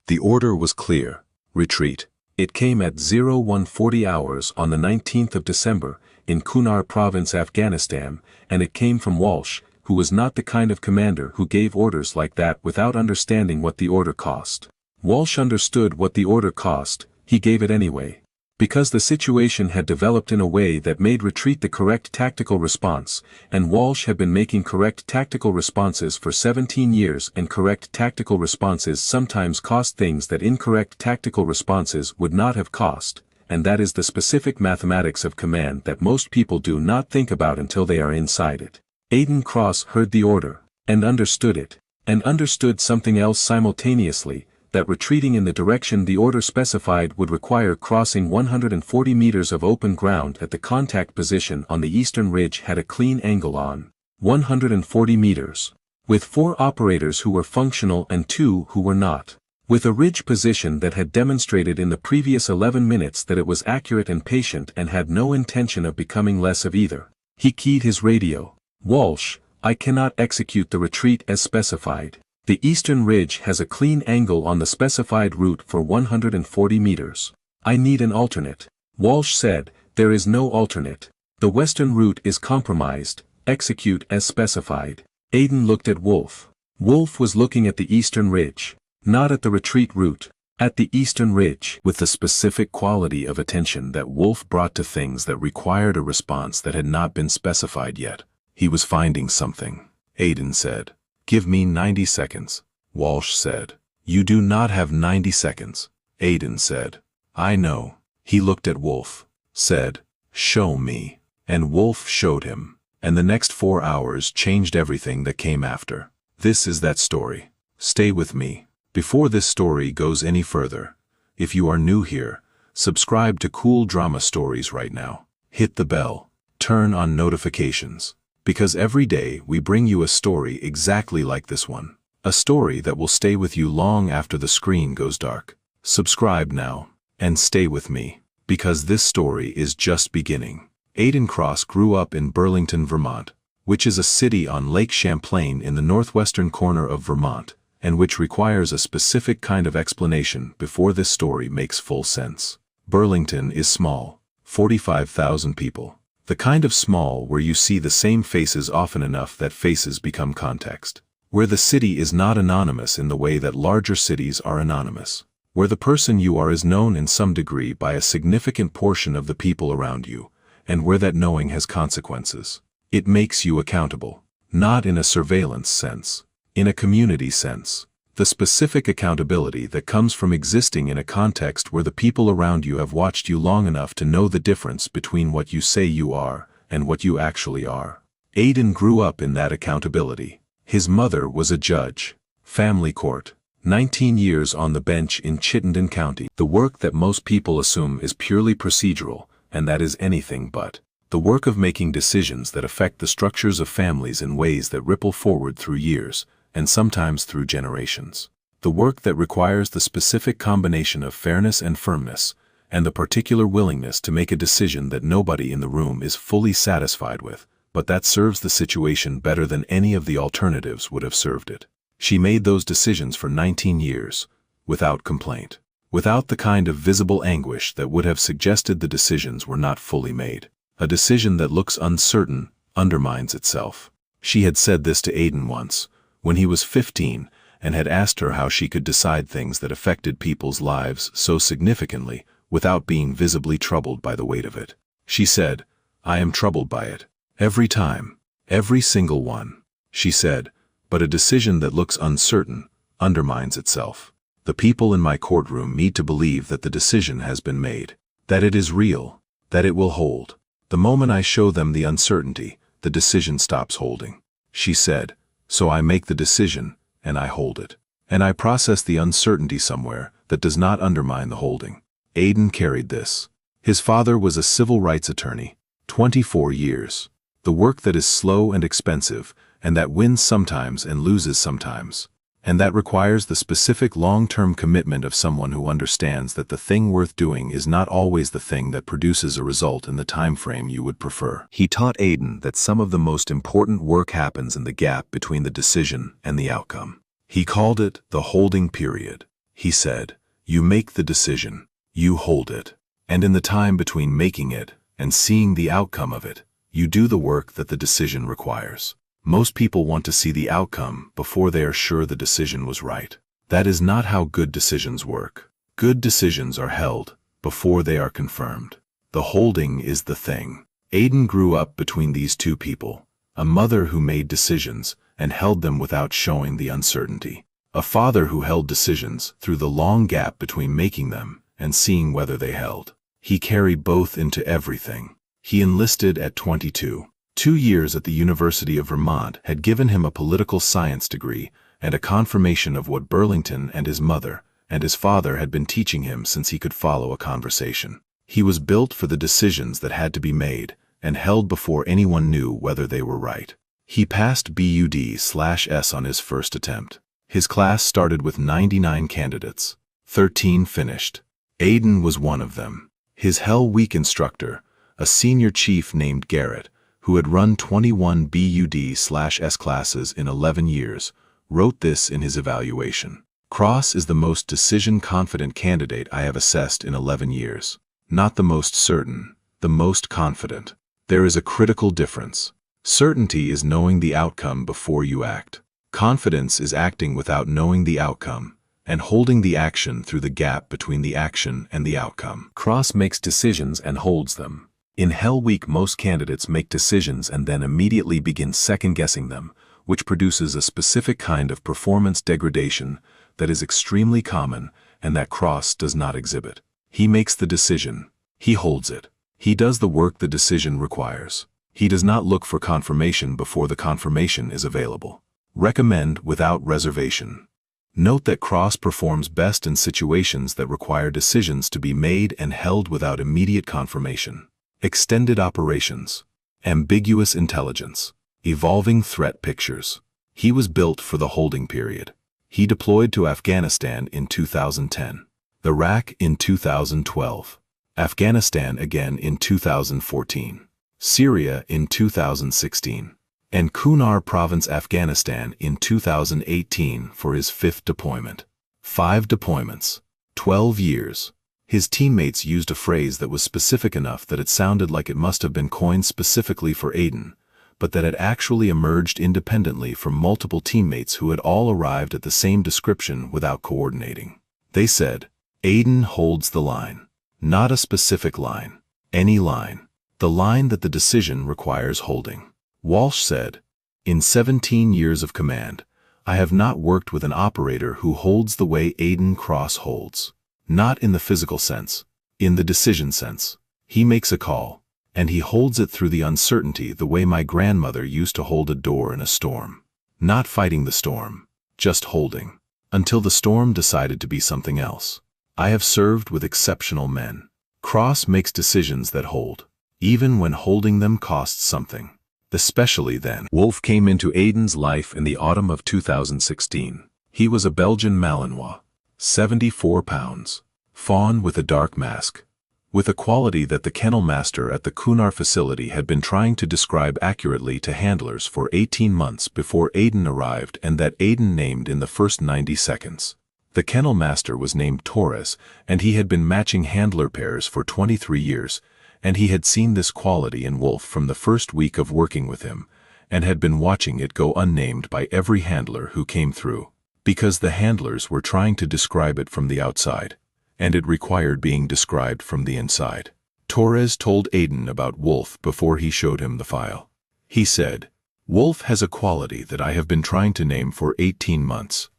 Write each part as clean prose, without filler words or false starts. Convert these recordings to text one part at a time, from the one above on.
The order was clear: retreat. It came at 0140 hours on the 19th of December, in Kunar province, Afghanistan, and it came from Walsh, who was not the kind of commander who gave orders like that without understanding what the order cost. Walsh understood what the order cost, he gave it anyway. Because the situation had developed in a way that made retreat the correct tactical response, and Walsh had been making correct tactical responses for 17 years, and correct tactical responses sometimes cost things that incorrect tactical responses would not have cost, and that is the specific mathematics of command that most people do not think about until they are inside it. Aiden Cross heard the order, and understood something else simultaneously, that retreating in the direction the order specified would require crossing 140 meters of open ground at the contact position on the eastern ridge had a clean angle on 140 meters, with 4 operators who were functional and 2 who were not, with a ridge position that had demonstrated in the previous 11 minutes that it was accurate and patient and had no intention of becoming less of either. He keyed his radio. Walsh, I cannot execute the retreat as specified. The eastern ridge has a clean angle on the specified route for 140 meters. I need an alternate. Walsh said, there is no alternate. The western route is compromised. Execute as specified. Aiden looked at Wolf. Wolf was looking at the eastern ridge, not at the retreat route, at the eastern ridge, with the specific quality of attention that Wolf brought to things that required a response that had not been specified yet. He was finding something. Aiden said, give me 90 seconds. Walsh said, you do not have 90 seconds. Aiden said, I know. He looked at Wolf, said, show me. And Wolf showed him. And the next 4 hours changed everything that came after. This is that story. Stay with me. Before this story goes any further, if you are new here, subscribe to Cool Drama Stories right now. Hit the bell. Turn on notifications. Because every day we bring you a story exactly like this one. A story that will stay with you long after the screen goes dark. Subscribe now, and stay with me, because this story is just beginning. Aiden Cross grew up in Burlington, Vermont, which is a city on Lake Champlain in the northwestern corner of Vermont, and which requires a specific kind of explanation before this story makes full sense. Burlington is small, 45,000 people. The kind of small where you see the same faces often enough that faces become context. Where the city is not anonymous in the way that larger cities are anonymous. Where the person you are is known in some degree by a significant portion of the people around you, and where that knowing has consequences. It makes you accountable. Not in a surveillance sense. In a community sense. The specific accountability that comes from existing in a context where the people around you have watched you long enough to know the difference between what you say you are and what you actually are. Aiden grew up in that accountability. His mother was a judge. Family court. 19 years on the bench in Chittenden County. The work that most people assume is purely procedural, and that is anything but. The work of making decisions that affect the structures of families in ways that ripple forward through years, and sometimes through generations. The work that requires the specific combination of fairness and firmness, and the particular willingness to make a decision that nobody in the room is fully satisfied with, but that serves the situation better than any of the alternatives would have served it. She made those decisions for 19 years, without complaint, without the kind of visible anguish that would have suggested the decisions were not fully made. A decision that looks uncertain undermines itself. She had said this to Aiden once, when he was 15, and had asked her how she could decide things that affected people's lives so significantly without being visibly troubled by the weight of it. She said, I am troubled by it. Every time. Every single one. She said, but a decision that looks uncertain undermines itself. The people in my courtroom need to believe that the decision has been made, that it is real, that it will hold. The moment I show them the uncertainty, the decision stops holding. She said, so I make the decision, and I hold it. And I process the uncertainty somewhere that does not undermine the holding. Aiden carried this. His father was a civil rights attorney, 24 years. The work that is slow and expensive, and that wins sometimes and loses sometimes. And that requires the specific long-term commitment of someone who understands that the thing worth doing is not always the thing that produces a result in the time frame you would prefer. He taught Aiden that some of the most important work happens in the gap between the decision and the outcome. He called it the holding period. He said, "You make the decision, you hold it. And in the time between making it and seeing the outcome of it, you do the work that the decision requires." Most people want to see the outcome before they are sure the decision was right. That is not how good decisions work. Good decisions are held before they are confirmed. The holding is the thing. Aiden grew up between these two people, a mother who made decisions and held them without showing the uncertainty, a father who held decisions through the long gap between making them and seeing whether they held. He carried both into everything. He enlisted at 22. 2 years at the University of Vermont had given him a political science degree and a confirmation of what Burlington and his mother and his father had been teaching him since he could follow a conversation. He was built for the decisions that had to be made and held before anyone knew whether they were right. He passed BUD/S on his first attempt. His class started with 99 candidates. 13 finished. Aiden was one of them. His Hell Week instructor, a senior chief named Garrett, who had run 21 BUD/S classes in 11 years, wrote this in his evaluation. "Cross is the most decision-confident candidate I have assessed in 11 years. Not the most certain, the most confident. There is a critical difference. Certainty is knowing the outcome before you act. Confidence is acting without knowing the outcome and holding the action through the gap between the action and the outcome." Cross makes decisions and holds them. In Hell Week, most candidates make decisions and then immediately begin second-guessing them, which produces a specific kind of performance degradation that is extremely common and that Cross does not exhibit. He makes the decision. He holds it. He does the work the decision requires. He does not look for confirmation before the confirmation is available. Recommend without reservation. Note that Cross performs best in situations that require decisions to be made and held without immediate confirmation. Extended operations. Ambiguous intelligence. Evolving threat pictures. He was built for the holding period. He deployed to Afghanistan in 2010, Iraq in 2012, Afghanistan again in 2014, Syria in 2016, and Kunar Province, Afghanistan in 2018 for his 5th deployment. 5 deployments, 12 years. His teammates used a phrase that was specific enough that it sounded like it must have been coined specifically for Aiden, but that had actually emerged independently from multiple teammates who had all arrived at the same description without coordinating. They said, "Aiden holds the line." Not a specific line, any line. The line that the decision requires holding. Walsh said, "In 17 years of command, I have not worked with an operator who holds the way Aiden Cross holds. Not in the physical sense, in the decision sense. He makes a call, and he holds it through the uncertainty the way my grandmother used to hold a door in a storm. Not fighting the storm, just holding, until the storm decided to be something else. I have served with exceptional men. Cross makes decisions that hold, even when holding them costs something. Especially then." Wolf came into Aiden's life in the autumn of 2016. He was a Belgian Malinois, 74 pounds, fawn with a dark mask, with a quality that the kennel master at the Kunar facility had been trying to describe accurately to handlers for 18 months before Aiden arrived, and that Aiden named in the first 90 seconds. The kennel master was named Torres, and he had been matching handler pairs for 23 years, and he had seen this quality in Wolf from the first week of working with him, and had been watching it go unnamed by every handler who came through, because the handlers were trying to describe it from the outside, and it required being described from the inside. Torres told Aiden about Wolf before he showed him the file. He said, "Wolf has a quality that I have been trying to name for 18 months.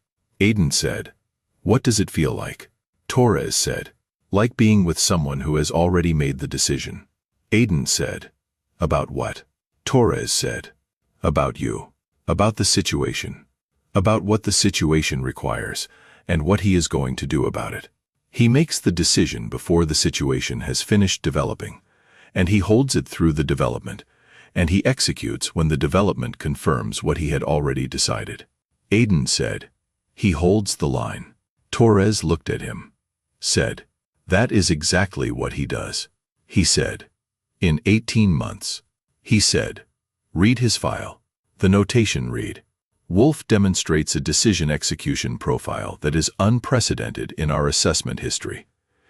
Aiden said, "What does it feel like?" Torres said, "Like being with someone who has already made the decision." Aiden said, "About what?" Torres said, "About you. About the situation. About what the situation requires, and what he is going to do about it. He makes the decision before the situation has finished developing, and he holds it through the development, and he executes when the development confirms what he had already decided." Aiden said, "He holds the line." Torres looked at him, said, "That is exactly what he does." He said, "In 18 months." He said, "Read his file." The notation read, Wolf demonstrates a decision execution profile that is unprecedented in our assessment history.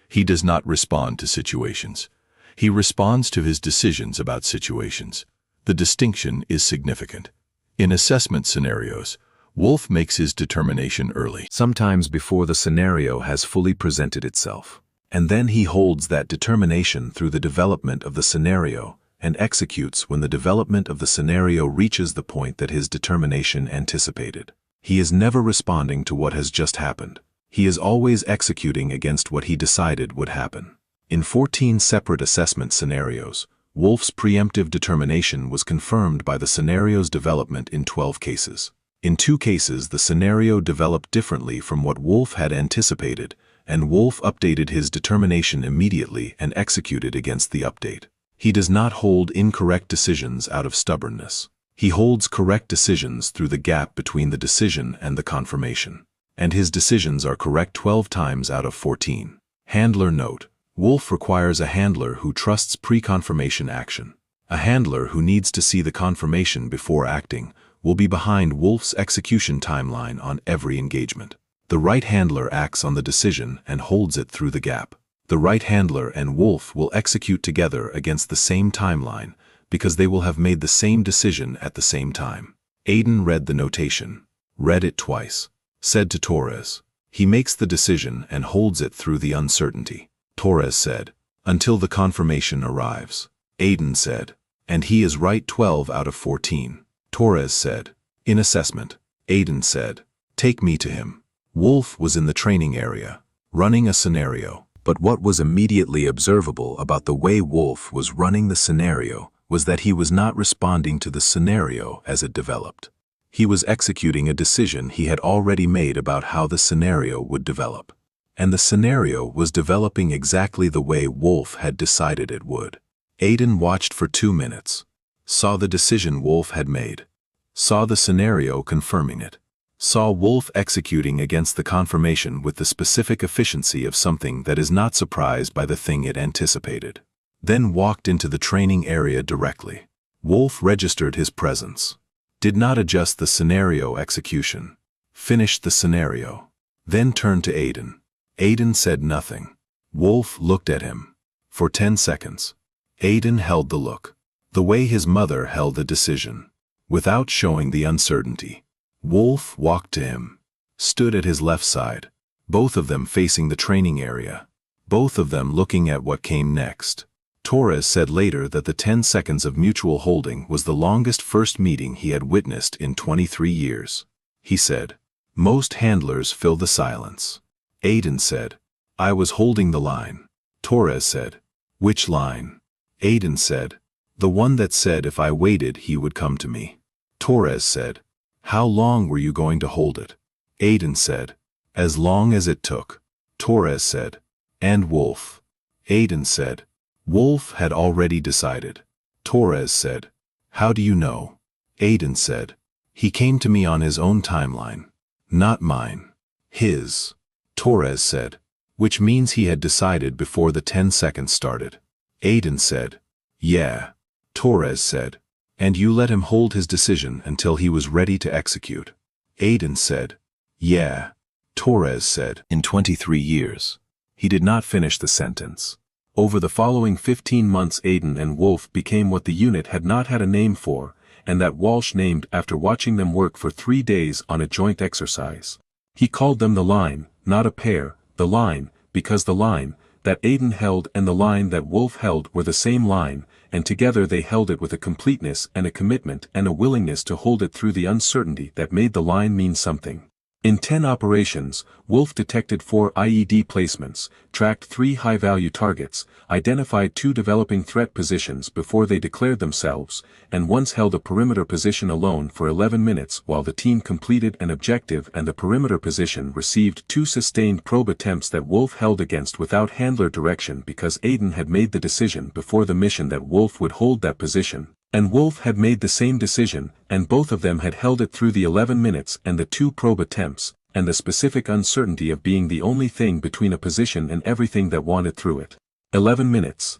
He does not respond to situations. He responds to his decisions about situations. The distinction is significant. In assessment scenarios, Wolf makes his determination early, sometimes before the scenario has fully presented itself. And then he holds that determination through the development of the scenario and executes when the development of the scenario reaches the point that his determination anticipated. He is never responding to what has just happened. He is always executing against what he decided would happen. In 14 separate assessment scenarios, Wolf's preemptive determination was confirmed by the scenario's development in 12 cases. In 2 cases, the scenario developed differently from what Wolf had anticipated, and Wolf updated his determination immediately and executed against the update. He does not hold incorrect decisions out of stubbornness. He holds correct decisions through the gap between the decision and the confirmation. And his decisions are correct 12 times out of 14. Handler note: Wolf requires a handler who trusts pre-confirmation action. A handler who needs to see the confirmation before acting will be behind Wolf's execution timeline on every engagement. The right handler acts on the decision and holds it through the gap. The right handler and Wolf will execute together against the same timeline because they will have made the same decision at the same time. Aiden read the notation, read it twice, said to Torres, "He makes the decision and holds it through the uncertainty." Torres said, "Until the confirmation arrives." Aiden said, "And he is right 12 out of 14. Torres said, "In assessment." Aiden said, "Take me to him." Wolf was in the training area, running a scenario. But what was immediately observable about the way Wolf was running the scenario was that he was not responding to the scenario as it developed. He was executing a decision he had already made about how the scenario would develop. And the scenario was developing exactly the way Wolf had decided it would. Aiden watched for 2 minutes, saw the decision Wolf had made, saw the scenario confirming it, saw Wolf executing against the confirmation with the specific efficiency of something that is not surprised by the thing it anticipated. Then walked into the training area directly. Wolf registered his presence, did not adjust the scenario execution, finished the scenario, then turned to Aiden. Aiden said nothing. Wolf looked at him. For 10 seconds. Aiden held the look, the way his mother held a decision, without showing the uncertainty. Wolf walked to him, stood at his left side, both of them facing the training area, both of them looking at what came next. Torres said later that the 10 seconds of mutual holding was the longest first meeting he had witnessed in 23 years. He said, "Most handlers fill the silence." Aiden said, "I was holding the line." Torres said, "Which line?" Aiden said, "The one that said if I waited he would come to me." Torres said, "How long were you going to hold it?" Aiden said, "As long as it took." Torres said, "And Wolf?" Aiden said, "Wolf had already decided." Torres said, "How do you know?" Aiden said, "He came to me on his own timeline. Not mine. His." Torres said, "Which means he had decided before the 10 seconds started." Aiden said, "Yeah." Torres said, "And you let him hold his decision until he was ready to execute?" Aiden said, "Yeah." Torres said, "In 23 years." He did not finish the sentence. Over the following 15 months, Aiden and Wolf became what the unit had not had a name for, and that Walsh named after watching them work for 3 days on a joint exercise. He called them the line, not a pair, the line, because the line that Aiden held and the line that Wolf held were the same line, and together they held it with a completeness and a commitment and a willingness to hold it through the uncertainty that made the line mean something. In 10 operations, Wolf detected 4 IED placements, tracked 3 high-value targets, identified 2 developing threat positions before they declared themselves, and once held a perimeter position alone for 11 minutes while the team completed an objective, and the perimeter position received 2 sustained probe attempts that Wolf held against without handler direction because Aiden had made the decision before the mission that Wolf would hold that position. And Wolf had made the same decision, and both of them had held it through the 11 minutes and the 2 probe attempts, and the specific uncertainty of being the only thing between a position and everything that wanted through it. 11 minutes.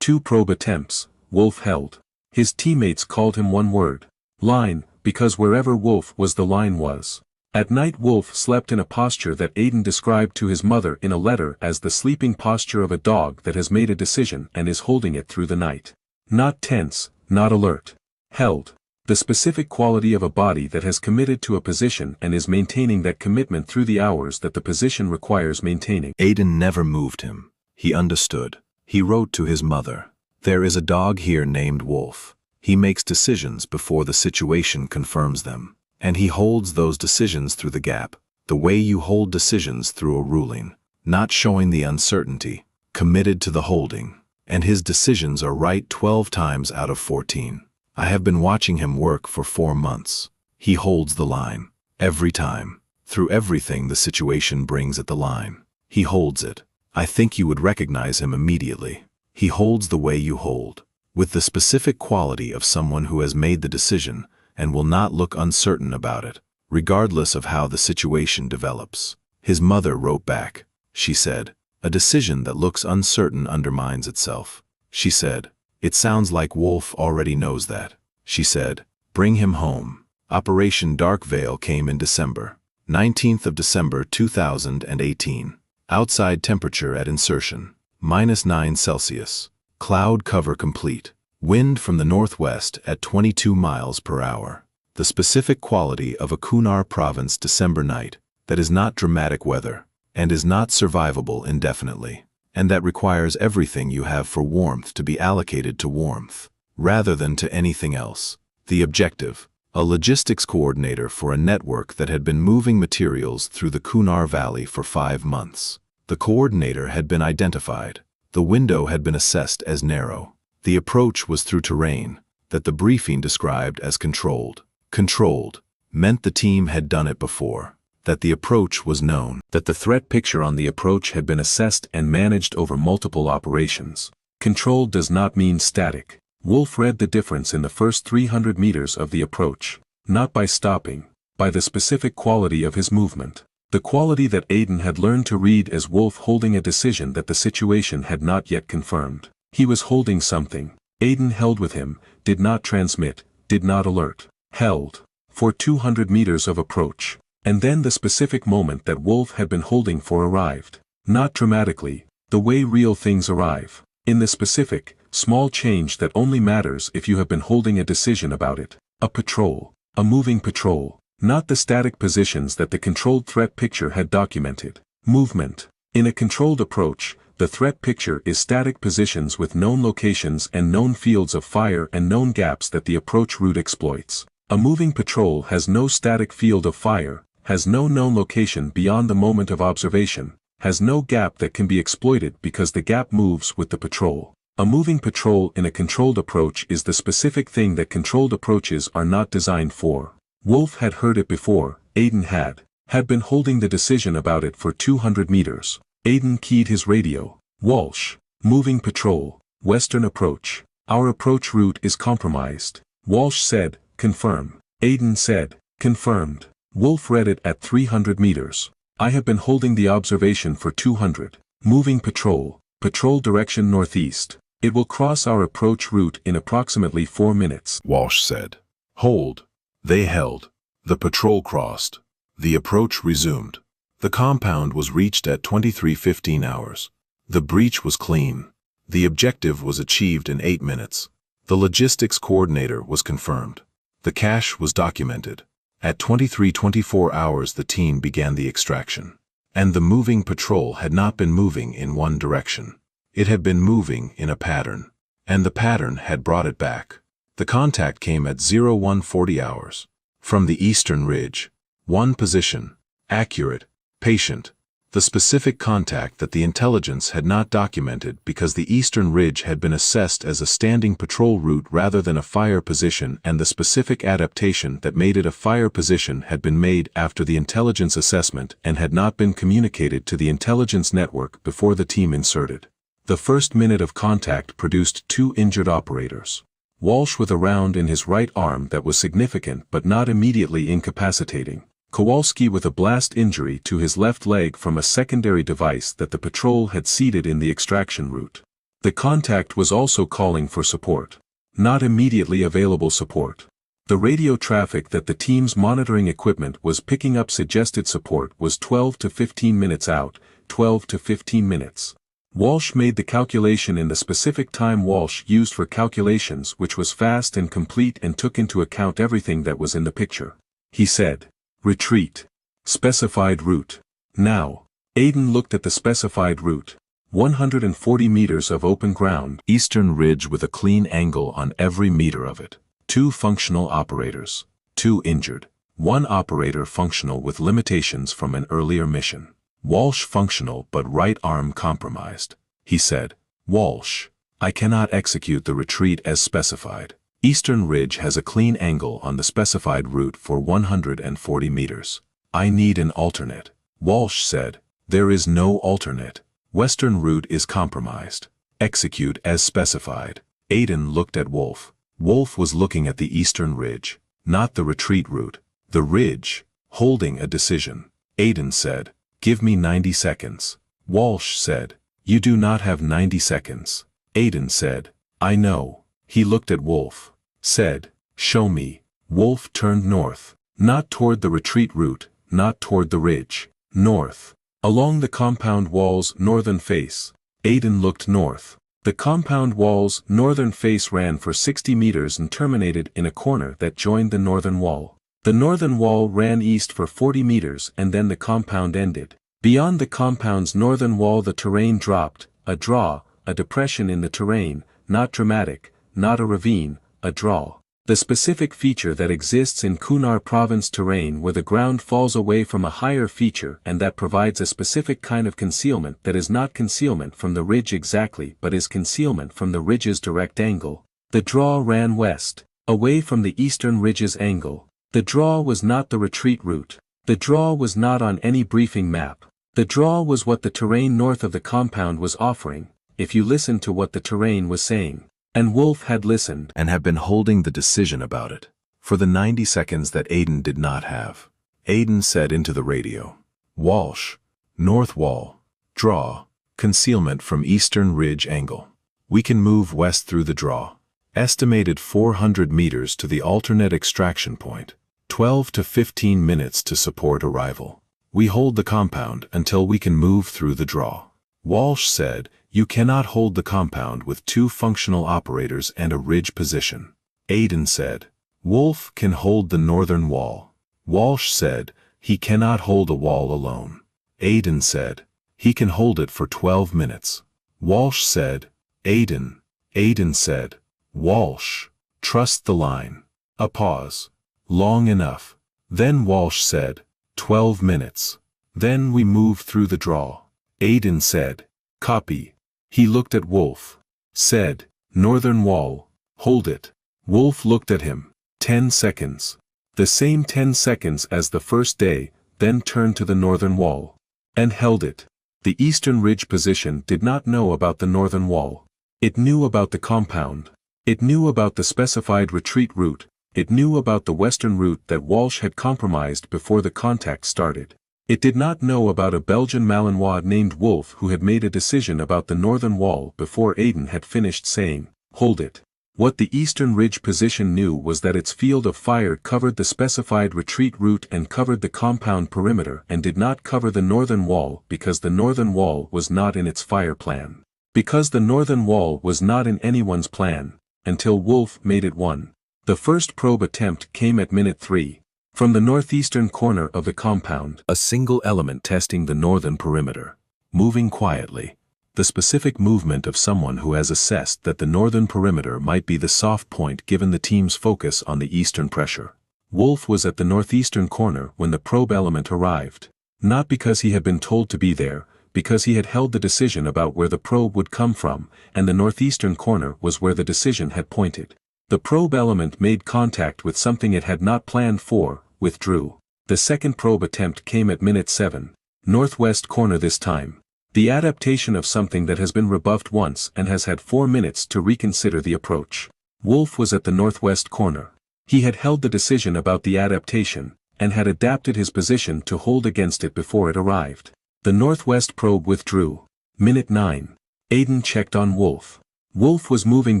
2 probe attempts, Wolf held. His teammates called him one word. Line, because wherever Wolf was the line was. At night Wolf slept in a posture that Aiden described to his mother in a letter as the sleeping posture of a dog that has made a decision and is holding it through the night. Not tense, not alert. Held. The specific quality of a body that has committed to a position and is maintaining that commitment through the hours that the position requires maintaining. Aiden never moved him. He understood. He wrote to his mother, "There is a dog here named Wolf. He makes decisions before the situation confirms them. And he holds those decisions through the gap, the way you hold decisions through a ruling, not showing the uncertainty, committed to the holding. And his decisions are right 12 times out of 14. I have been watching him work for 4 months. He holds the line. Every time. Through everything the situation brings at the line. He holds it. I think you would recognize him immediately. He holds the way you hold, with the specific quality of someone who has made the decision and will not look uncertain about it, regardless of how the situation develops." His mother wrote back. She said, "A decision that looks uncertain undermines itself." She said, "It sounds like Wolf already knows that." She said, "Bring him home." Operation Dark Veil came in December, 19th of December 2018. Outside temperature at insertion, -9 Celsius. Cloud cover complete. Wind from the northwest at 22 miles per hour. The specific quality of a Kunar province December night that is not dramatic weather and is not survivable indefinitely, and that requires everything you have for warmth to be allocated to warmth, rather than to anything else. The objective, a logistics coordinator for a network that had been moving materials through the Kunar Valley for 5 months. The coordinator had been identified. The window had been assessed as narrow. The approach was through terrain that the briefing described as controlled. Controlled meant the team had done it before, that the approach was known, that the threat picture on the approach had been assessed and managed over multiple operations. Controlled does not mean static. Wolf read the difference in the first 300 meters of the approach, not by stopping, by the specific quality of his movement. The quality that Aiden had learned to read as Wolf holding a decision that the situation had not yet confirmed. He was holding something. Aiden held with him, did not transmit, did not alert. Held. For 200 meters of approach. And then the specific moment that Wolf had been holding for arrived. Not dramatically, the way real things arrive. In the specific, small change that only matters if you have been holding a decision about it. A patrol. A moving patrol. Not the static positions that the controlled threat picture had documented. Movement. In a controlled approach, the threat picture is static positions with known locations and known fields of fire and known gaps that the approach route exploits. A moving patrol has no static field of fire, has no known location beyond the moment of observation, has no gap that can be exploited because the gap moves with the patrol. A moving patrol in a controlled approach is the specific thing that controlled approaches are not designed for. Wolf had heard it before. Aiden had been holding the decision about it for 200 meters. Aiden keyed his radio. Walsh. Moving patrol. Western approach. Our approach route is compromised. Walsh said, confirm. Aiden said, confirmed. Wolf read it at 300 meters. I have been holding the observation for 200. Moving patrol. Patrol direction northeast. It will cross our approach route in approximately 4 minutes. Walsh said. Hold. They held. The patrol crossed. The approach resumed. The compound was reached at 23:15 hours. The breach was clean. The objective was achieved in 8 minutes. The logistics coordinator was confirmed. The cache was documented. At 23:24 hours the team began the extraction. And the moving patrol had not been moving in one direction. It had been moving in a pattern. And the pattern had brought it back. The contact came at 0140 hours. From the eastern ridge. One position. Accurate. Patient. The specific contact that the intelligence had not documented because the eastern ridge had been assessed as a standing patrol route rather than a fire position, and the specific adaptation that made it a fire position had been made after the intelligence assessment and had not been communicated to the intelligence network before the team inserted. The first minute of contact produced 2 injured operators. Walsh with a round in his right arm that was significant but not immediately incapacitating. Kowalski with a blast injury to his left leg from a secondary device that the patrol had seeded in the extraction route. The contact was also calling for support. Not immediately available support. The radio traffic that the team's monitoring equipment was picking up suggested support was 12 to 15 minutes out, 12 to 15 minutes. Walsh made the calculation in the specific time Walsh used for calculations, which was fast and complete and took into account everything that was in the picture. He said, "Retreat. Specified route. Now." Aiden looked at the specified route. 140 meters of open ground, eastern ridge with a clean angle on every meter of it. 2 functional operators. 2 injured. 1 operator functional with limitations from an earlier mission. Walsh functional but right arm compromised. He said, "Walsh, I cannot execute the retreat as specified. Eastern ridge has a clean angle on the specified route for 140 meters. I need an alternate." Walsh said, "There is no alternate. Western route is compromised. Execute as specified." Aiden looked at Wolf. Wolf was looking at the eastern ridge, not the retreat route. The ridge, holding a decision. Aiden said, "Give me 90 seconds. Walsh said, "You do not have 90 seconds. Aiden said, "I know." He looked at Wolf. Said, "Show me." Wolf turned north. Not toward the retreat route, not toward the ridge. North. Along the compound wall's northern face. Aiden looked north. The compound wall's northern face ran for 60 meters and terminated in a corner that joined the northern wall. The northern wall ran east for 40 meters and then the compound ended. Beyond the compound's northern wall the terrain dropped, a draw, a depression in the terrain, not dramatic, not a ravine, a draw. The specific feature that exists in Kunar province terrain where the ground falls away from a higher feature and that provides a specific kind of concealment that is not concealment from the ridge exactly but is concealment from the ridge's direct angle. The draw ran west, away from the eastern ridge's angle. The draw was not the retreat route. The draw was not on any briefing map. The draw was what the terrain north of the compound was offering, if you listened to what the terrain was saying. And Wolf had listened and have been holding the decision about it for the 90 seconds that Aiden did not have. Aiden said into the radio, "Walsh, north wall, draw, concealment from eastern ridge angle. We can move west through the draw. Estimated 400 meters to the alternate extraction point. 12 to 15 minutes to support arrival. We hold the compound until we can move through the draw." Walsh said, "You cannot hold the compound with 2 functional operators and a ridge position." Aiden said, "Wolf can hold the northern wall." Walsh said, "He cannot hold a wall alone." Aiden said, "He can hold it for 12 minutes. Walsh said, "Aiden." Aiden said, "Walsh, trust the line." A pause. Long enough. Then Walsh said, 12 minutes. Then we move through the draw. Aiden said, "Copy." He looked at Wolf. Said, "Northern wall, hold it." Wolf looked at him. 10 seconds. The same 10 seconds as the first day, then turned to the northern wall. And held it. The eastern ridge position did not know about the northern wall. It knew about the compound. It knew about the specified retreat route. It knew about the western route that Walsh had compromised before the contact started. It did not know about a Belgian Malinois named Wolf who had made a decision about the northern wall before Aiden had finished saying, "Hold it." What the eastern ridge position knew was that its field of fire covered the specified retreat route and covered the compound perimeter and did not cover the northern wall because the northern wall was not in its fire plan. Because the northern wall was not in anyone's plan, until Wolf made it one. The first probe attempt came at minute 3. From the northeastern corner of the compound, a single element testing the northern perimeter, moving quietly, the specific movement of someone who has assessed that the northern perimeter might be the soft point given the team's focus on the eastern pressure. Wolf was at the northeastern corner when the probe element arrived, not because he had been told to be there, because he had held the decision about where the probe would come from, and the northeastern corner was where the decision had pointed. The probe element made contact with something it had not planned for, withdrew. The second probe attempt came at minute 7, northwest corner this time. The adaptation of something that has been rebuffed once and has had 4 minutes to reconsider the approach. Wolf was at the northwest corner. He had held the decision about the adaptation, and had adapted his position to hold against it before it arrived. The northwest probe withdrew. Minute 9. Aiden checked on Wolf. Wolf was moving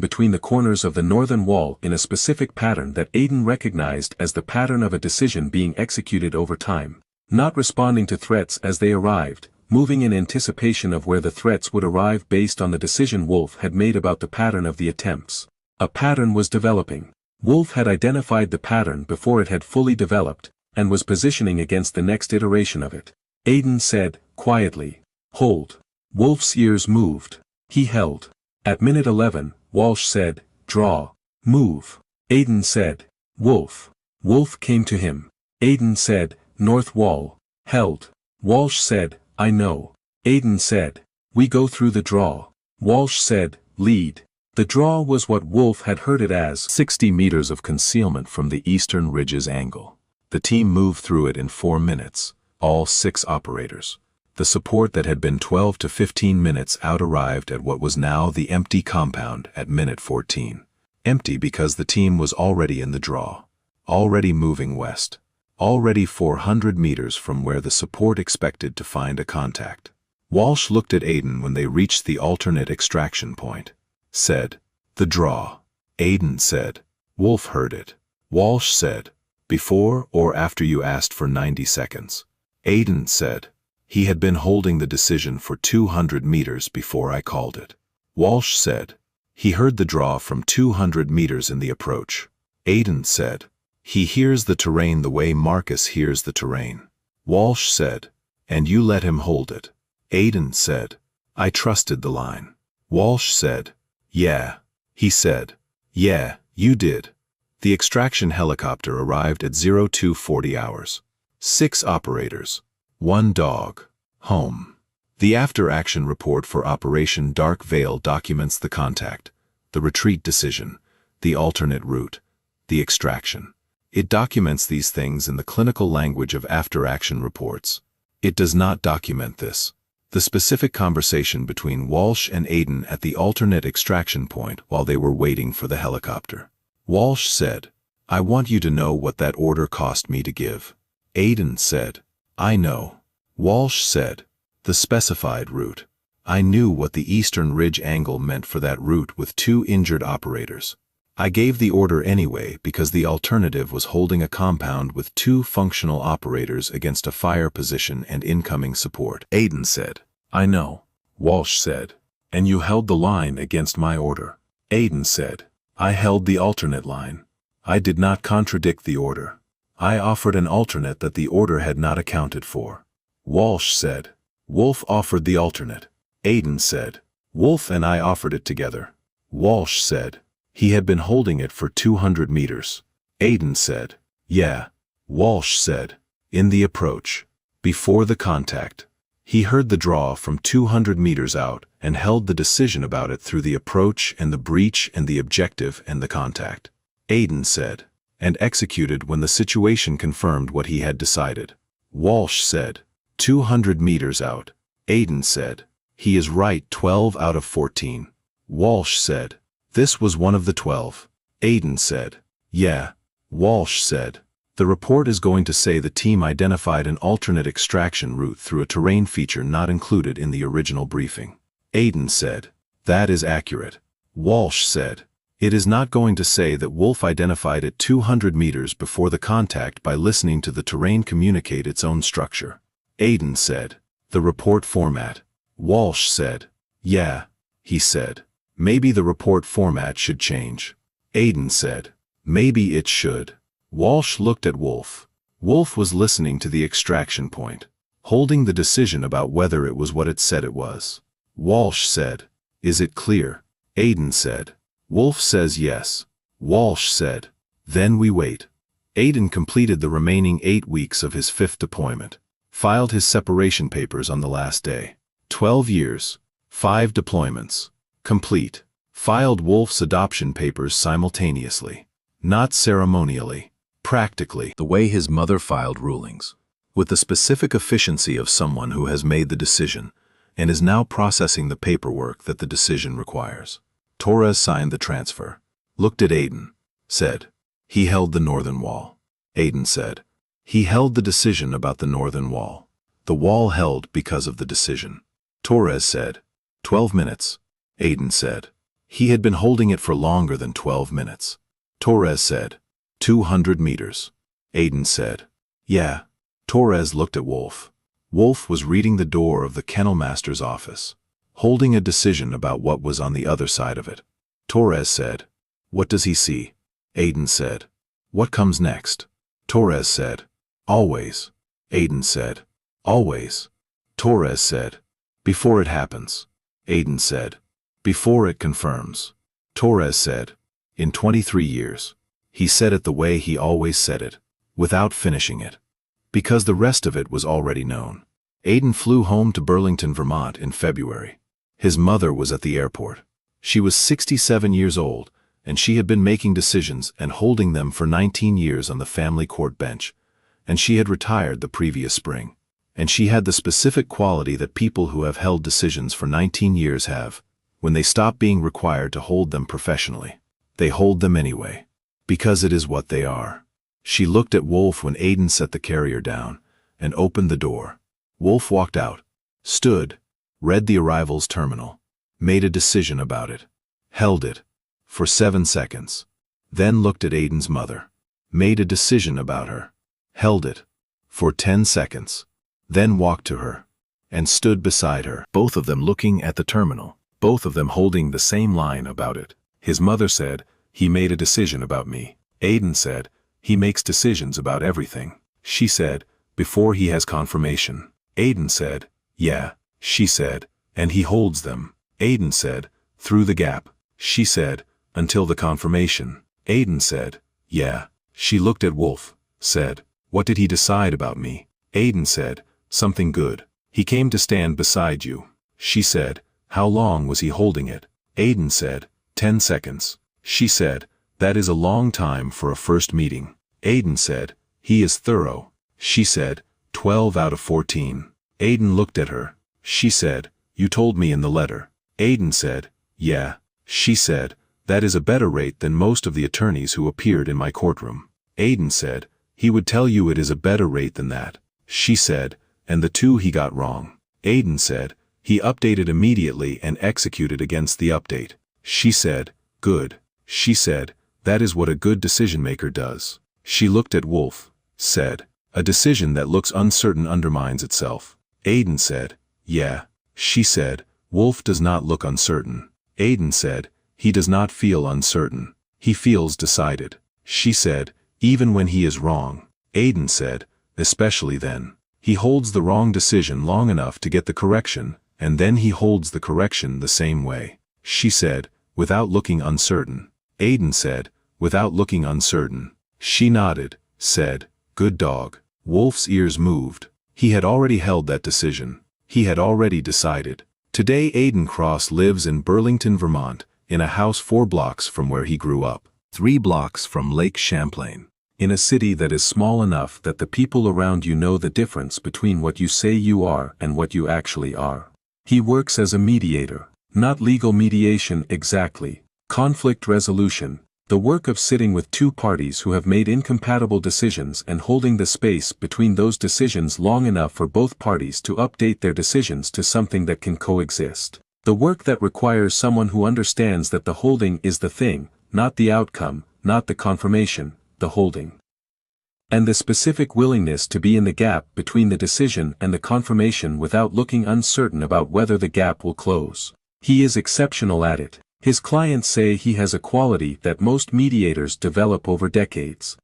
between the corners of the northern wall in a specific pattern that Aiden recognized as the pattern of a decision being executed over time, not responding to threats as they arrived, moving in anticipation of where the threats would arrive based on the decision Wolf had made about the pattern of the attempts. A pattern was developing. Wolf had identified the pattern before it had fully developed, and was positioning against the next iteration of it. Aiden said, quietly, "Hold." Wolf's ears moved. He held. At minute 11, Walsh said, "Draw. Move." Aiden said, "Wolf." Wolf came to him. Aiden said, "North wall." Held. Walsh said, "I know." Aiden said, "We go through the draw." Walsh said, "Lead." The draw was what Wolf had heard it as 60 meters of concealment from the eastern ridge's angle. The team moved through it in 4 minutes, all 6 operators. The support that had been 12 to 15 minutes out arrived at what was now the empty compound at minute 14. Empty because the team was already in the draw, already moving west, already 400 meters from where the support expected to find a contact. Walsh looked at Aiden when they reached the alternate extraction point. Said, "The draw." Aiden said, "Wolf heard it." Walsh said, "Before or after you asked for 90 seconds?" Aiden said, "He had been holding the decision for 200 meters before I called it." Walsh said, "He heard the draw from 200 meters in the approach." Aiden said, "He hears the terrain the way Marcus hears the terrain." Walsh said, "And you let him hold it?" Aiden said, "I trusted the line." Walsh said, "Yeah." He said, "Yeah, you did." The extraction helicopter arrived at 0240 hours. 6 operators. 1 dog. Home. The after-action report for Operation Dark Veil documents the contact, the retreat decision, the alternate route, the extraction. It documents these things in the clinical language of after-action reports. It does not document this, the specific conversation between Walsh and Aiden at the alternate extraction point while they were waiting for the helicopter. Walsh said, "I want you to know what that order cost me to give." Aiden said, "I know." Walsh said, "The specified route. I knew what the eastern ridge angle meant for that route with 2 injured operators. I gave the order anyway because the alternative was holding a compound with 2 functional operators against a fire position and incoming support." Aiden said, "I know." Walsh said, "And you held the line against my order." Aiden said, "I held the alternate line. I did not contradict the order. I offered an alternate that the order had not accounted for." Walsh said, "Wolf offered the alternate." Aiden said, "Wolf and I offered it together." Walsh said, "He had been holding it for 200 meters. Aiden said, "Yeah." Walsh said, "In the approach. Before the contact. He heard the draw from 200 meters out and held the decision about it through the approach and the breach and the objective and the contact." Aiden said, "And executed when the situation confirmed what he had decided." Walsh said, 200 meters out. Aiden said, "He is right 12 out of 14. Walsh said, "This was one of the 12. Aiden said, "Yeah." Walsh said, "The report is going to say the team identified an alternate extraction route through a terrain feature not included in the original briefing." Aiden said, "That is accurate." Walsh said, "It is not going to say that Wolf identified it 200 meters before the contact by listening to the terrain communicate its own structure." Aiden said, "The report format." Walsh said, "Yeah." He said, "Maybe the report format should change." Aiden said, "Maybe it should." Walsh looked at Wolf. Wolf was listening to the extraction point, holding the decision about whether it was what it said it was. Walsh said, "Is it clear?" Aiden said, "Wolf says yes." Walsh said, "Then we wait." Aiden completed the remaining 8 weeks of his 5th deployment, filed his separation papers on the last day. 12 years, 5 deployments, complete. Filed Wolf's adoption papers simultaneously, not ceremonially, practically, the way his mother filed rulings, with the specific efficiency of someone who has made the decision and is now processing the paperwork that the decision requires. Torres signed the transfer, looked at Aiden, said, "He held the northern wall." Aiden said, "He held the decision about the northern wall. The wall held because of the decision." Torres said, 12 minutes. Aiden said, He had been holding it for longer than 12 minutes. Torres said, 200 meters. Aiden said, yeah. Torres looked at Wolf. Wolf was reading the door of the kennel master's office, holding a decision about what was on the other side of it. Torres said, what does he see? Aiden said, what comes next? Torres said, always. Aiden said, always. Torres said, before it happens. Aiden said, before it confirms. Torres said, in 23 years. He said it the way he always said it, without finishing it, because the rest of it was already known. Aiden flew home to Burlington, Vermont in February. His mother was at the airport. She was 67 years old, and she had been making decisions and holding them for 19 years on the family court bench, and she had retired the previous spring. And she had the specific quality that people who have held decisions for 19 years have. When they stop being required to hold them professionally, they hold them anyway, because it is what they are. She looked at Wolf when Aiden set the carrier down and opened the door. Wolf walked out, stood, read the arrivals terminal, made a decision about it, held it for 7 seconds, then looked at Aiden's mother, made a decision about her, held it for 10 seconds, then walked to her and stood beside her, both of them looking at the terminal, both of them holding the same line about it. His mother said, he made a decision about me. Aiden said, he makes decisions about everything. She said, before he has confirmation. Aiden said, yeah. She said, and he holds them. Aiden said, through the gap. She said, until the confirmation. Aiden said, yeah. She looked at Wolf, said, what did he decide about me? Aiden said, something good. He came to stand beside you. She said, how long was he holding it? Aiden said, 10 seconds. She said, that is a long time for a first meeting. Aiden said, he is thorough. She said, 12 out of 14. Aiden looked at her. She said, you told me in the letter. Aiden said, yeah. She said, that is a better rate than most of the attorneys who appeared in my courtroom. Aiden said, he would tell you it is a better rate than that. She said, and the two he got wrong. Aiden said, he updated immediately and executed against the update. She said, good. She said, that is what a good decision-maker does. She looked at Wolf, said, a decision that looks uncertain undermines itself. Aiden said, yeah. She said, Wolf does not look uncertain. Aiden said, he does not feel uncertain. He feels decided. She said, even when he is wrong. Aiden said, especially then. He holds the wrong decision long enough to get the correction, and then he holds the correction the same way. She said, without looking uncertain. Aiden said, without looking uncertain. She nodded, said, good dog. Wolf's ears moved. He had already held that decision. He had already decided. Today Aiden Cross lives in Burlington, Vermont, in a house 4 blocks from where he grew up, 3 blocks from Lake Champlain. In a city that is small enough that the people around you know the difference between what you say you are and what you actually are. He works as a mediator, not legal mediation exactly, conflict resolution, the work of sitting with 2 parties who have made incompatible decisions and holding the space between those decisions long enough for both parties to update their decisions to something that can coexist. The work that requires someone who understands that the holding is the thing, not the outcome, not the confirmation, the holding. And the specific willingness to be in the gap between the decision and the confirmation without looking uncertain about whether the gap will close. He is exceptional at it. His clients say he has a quality that most mediators develop over decades.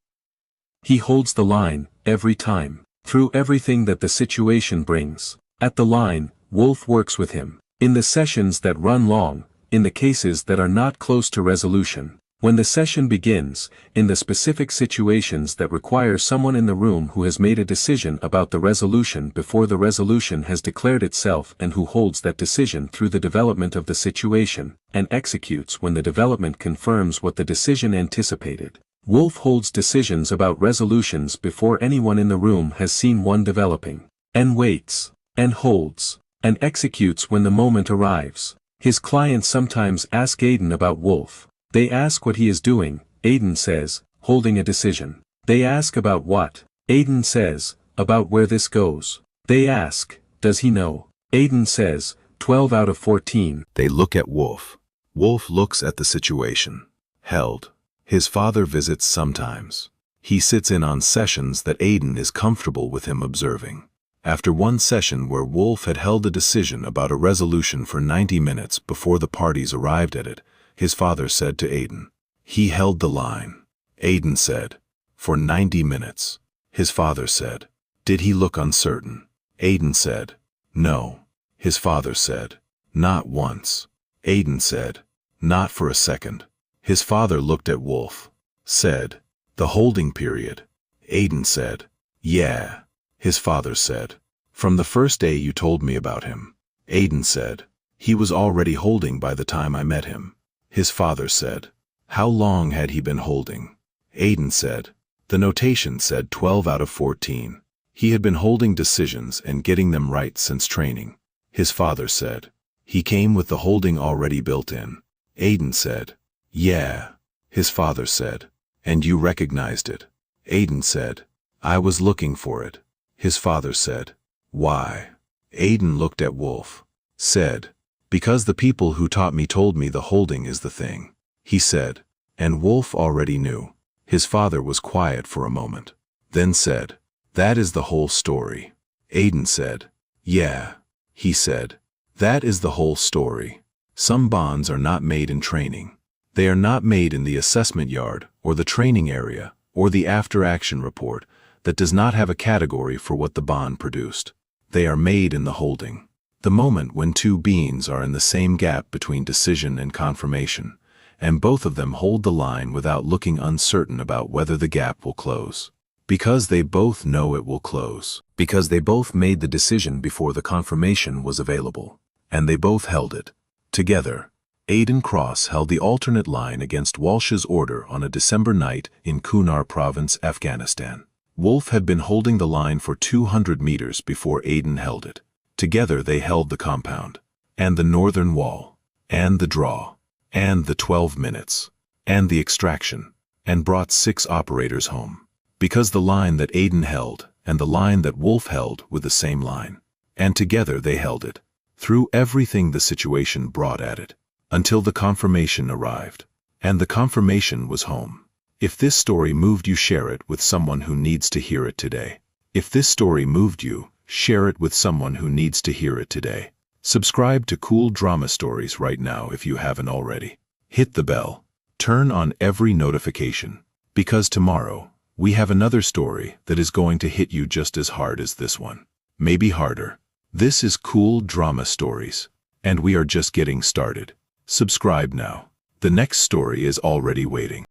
He holds the line, every time, through everything that the situation brings. At the line, Wolf works with him. In the sessions that run long, in the cases that are not close to resolution. When the session begins, in the specific situations that require someone in the room who has made a decision about the resolution before the resolution has declared itself and who holds that decision through the development of the situation, and executes when the development confirms what the decision anticipated. Wolf holds decisions about resolutions before anyone in the room has seen one developing, and waits, and holds, and executes when the moment arrives. His clients sometimes ask Aiden about Wolf. They ask what he is doing, Aiden says, holding a decision. They ask about what, Aiden says, about where this goes. They ask, does he know? Aiden says, 12 out of 14. They look at Wolf. Wolf looks at the situation. Held. His father visits sometimes. He sits in on sessions that Aiden is comfortable with him observing. After one session where Wolf had held a decision about a resolution for 90 minutes before the parties arrived at it, his father said to Aiden, "He held the line." Aiden said, "For 90 minutes." His father said, "Did he look uncertain?" Aiden said, "No." His father said, "Not once." Aiden said, "Not for a second." His father looked at Wolf, said, "The holding period." Aiden said, "Yeah." His father said, "From the first day you told me about him." Aiden said, "He was already holding by the time I met him." His father said, "How long had he been holding?" Aiden said, "The notation said 12 out of 14. He had been holding decisions and getting them right since training." His father said, "He came with the holding already built in." Aiden said, "Yeah." His father said, "And you recognized it?" Aiden said, "I was looking for it." His father said, "Why?" Aiden looked at Wolf, said, "Because the people who taught me told me the holding is the thing." He said, and Wolf already knew. His father was quiet for a moment, then said, "That is the whole story." Aiden said, "Yeah." He said, "That is the whole story. Some bonds are not made in training. They are not made in the assessment yard or the training area or the after-action report that does not have a category for what the bond produced. They are made in the holding. The moment when two beings are in the same gap between decision and confirmation, and both of them hold the line without looking uncertain about whether the gap will close. Because they both know it will close. Because they both made the decision before the confirmation was available. And they both held it. Together, Aiden Cross held the alternate line against Walsh's order on a December night in Kunar Province, Afghanistan. Wolf had been holding the line for 200 meters before Aiden held it. Together they held the compound, and the northern wall, and the draw, and the 12 minutes, and the extraction, and brought 6 operators home. Because the line that Aiden held and the line that Wolf held were the same line. And together they held it, through everything the situation brought at it, until the confirmation arrived. And the confirmation was home. If this story moved you, share it with someone who needs to hear it today. If this story moved you, share it with someone who needs to hear it today. Subscribe to Cool Drama Stories right now if you haven't already. Hit the bell. Turn on every notification. Because tomorrow, we have another story that is going to hit you just as hard as this one. Maybe harder. This is Cool Drama Stories, and we are just getting started. Subscribe now. The next story is already waiting.